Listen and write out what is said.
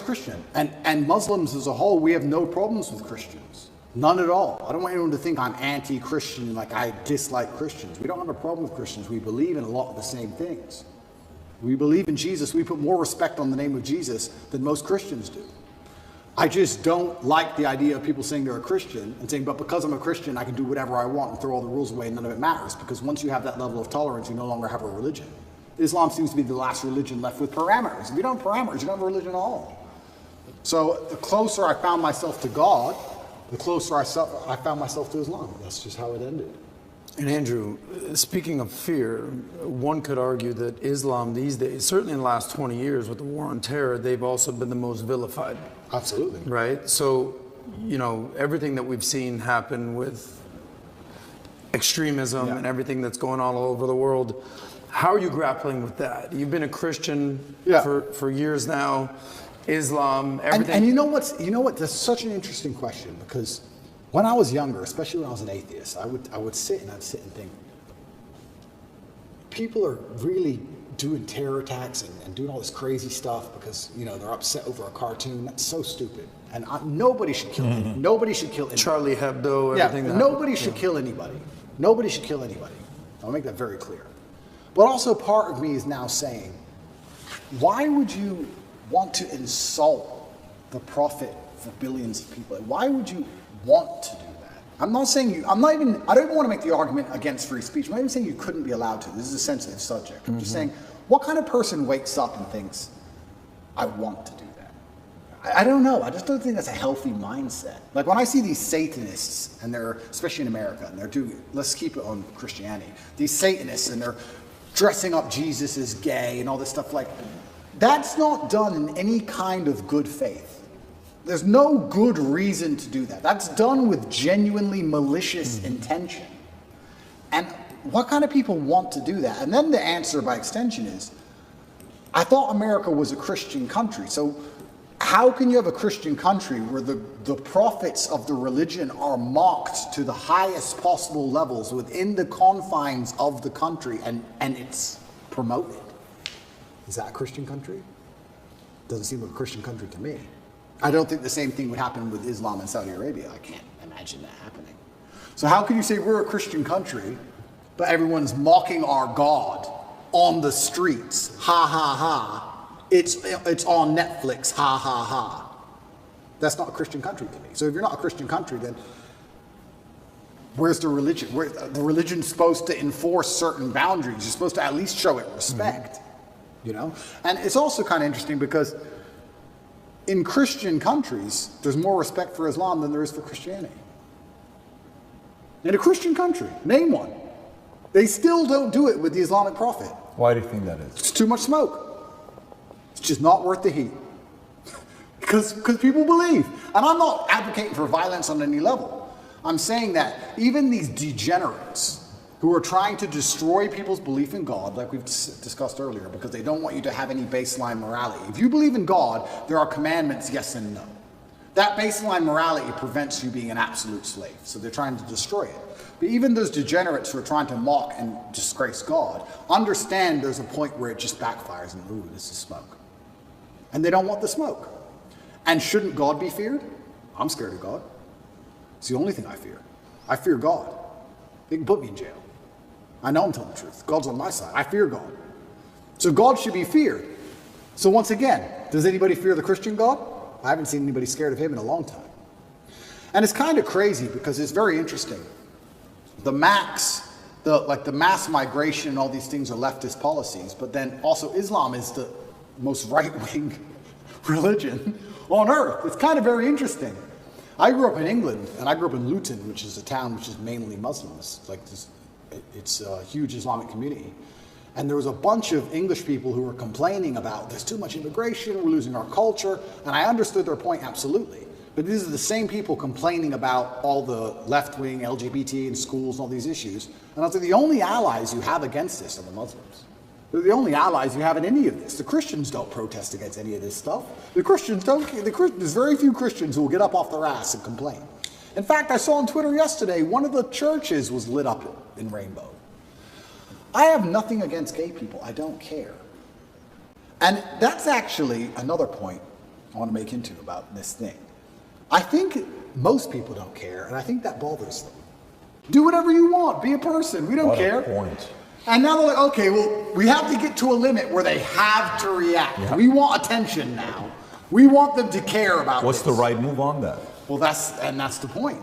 Christian. And Muslims as a whole, we have no problems with Christians. None at all. I don't want anyone to think I'm anti-Christian, like I dislike Christians. We don't have a problem with Christians. We believe in a lot of the same things. We believe in Jesus. We put more respect on the name of Jesus than most Christians do. I just don't like the idea of people saying they're a Christian and saying, but because I'm a Christian, I can do whatever I want and throw all the rules away and none of it matters. Because once you have that level of tolerance, you no longer have a religion. Islam seems to be the last religion left with parameters. If you don't have parameters, you don't have a religion at all. So the closer I found myself to God, the closer I found myself to Islam. That's just how it ended. And Andrew, speaking of fear, one could argue that Islam these days, certainly in the last 20 years with the war on terror, they've also been the most vilified. Absolutely. Right? So, you know, everything that we've seen happen with extremism and everything that's going on all over the world, how are you grappling with that? You've been a Christian for years now. Islam, everything. And you know what? That's such an interesting question, because when I was younger, especially when I was an atheist, I would sit and think, people are really doing terror attacks and doing all this crazy stuff because, you know, they're upset over a cartoon. That's so stupid. And nobody should kill anybody. Nobody should kill anybody. Charlie Hebdo, everything. Yeah, nobody should kill anybody. Nobody should kill anybody. I'll make that very clear. But also part of me is now saying, why would you want to insult the prophet for billions of people? Why would you want to do that? I don't even want to make the argument against free speech. I'm not even saying you couldn't be allowed to. This is a sensitive subject. I'm just saying, what kind of person wakes up and thinks, I want to do that? I don't know. I just don't think that's a healthy mindset. Like when I see these Satanists, and they're, especially in America, and they're doing, let's keep it on Christianity, these Satanists, and they're dressing up Jesus as gay and all this stuff, like, that's not done in any kind of good faith. There's no good reason to do that. That's done with genuinely malicious intention. And what kind of people want to do that? And then the answer by extension is, I thought America was a Christian country. So how can you have a Christian country where the prophets of the religion are mocked to the highest possible levels within the confines of the country, and it's promoted? Is that a Christian country? Doesn't seem like a Christian country to me. I don't think the same thing would happen with Islam in Saudi Arabia. I can't imagine that happening. So how can you say we're a Christian country, but everyone's mocking our God on the streets? Ha ha ha. It's on Netflix. Ha ha ha. That's not a Christian country to me. So if you're not a Christian country, then where's the religion? The religion's supposed to enforce certain boundaries. You're supposed to at least show it respect. You know? And it's also kind of interesting because in Christian countries, there's more respect for Islam than there is for Christianity. In a Christian country, name one. They still don't do it with the Islamic Prophet. Why do you think that is? It's too much smoke. It's just not worth the heat. Because people believe. And I'm not advocating for violence on any level. I'm saying that even these degenerates who are trying to destroy people's belief in God, like we've discussed earlier, because they don't want you to have any baseline morality. If you believe in God, there are commandments, yes and no. That baseline morality prevents you being an absolute slave, so they're trying to destroy it. But even those degenerates who are trying to mock and disgrace God, understand there's a point where it just backfires and, ooh, this is smoke. And they don't want the smoke. And shouldn't God be feared? I'm scared of God. It's the only thing I fear. I fear God. They can put me in jail. I know I'm telling the truth. God's on my side. I fear God. So God should be feared. So once again, does anybody fear the Christian God? I haven't seen anybody scared of him in a long time. And it's kind of crazy because it's very interesting. The mass migration and all these things are leftist policies, but then also Islam is the most right-wing religion on earth. It's kind of very interesting. I grew up in England, and I grew up in Luton, which is a town which is mainly Muslims. It's a huge Islamic community. And there was a bunch of English people who were complaining about there's too much immigration, we're losing our culture. And I understood their point absolutely. But these are the same people complaining about all the left-wing LGBT in schools and all these issues. And I was like, the only allies you have against this are the Muslims. They're the only allies you have in any of this. The Christians don't protest against any of this stuff. The Christians don't. There's very few Christians who will get up off their ass and complain. In fact, I saw on Twitter yesterday, one of the churches was lit up in rainbow. I have nothing against gay people. I don't care. And that's actually another point. I want to make into about this thing. I think most people don't care, and I think that bothers them. Do whatever you want. Be a person. We don't What care. a point. And now they're like, okay, well, we have to get to a limit where they have to react. Yeah. We want attention now. We want them to care about What's this. the right move on that? Well, that's the point.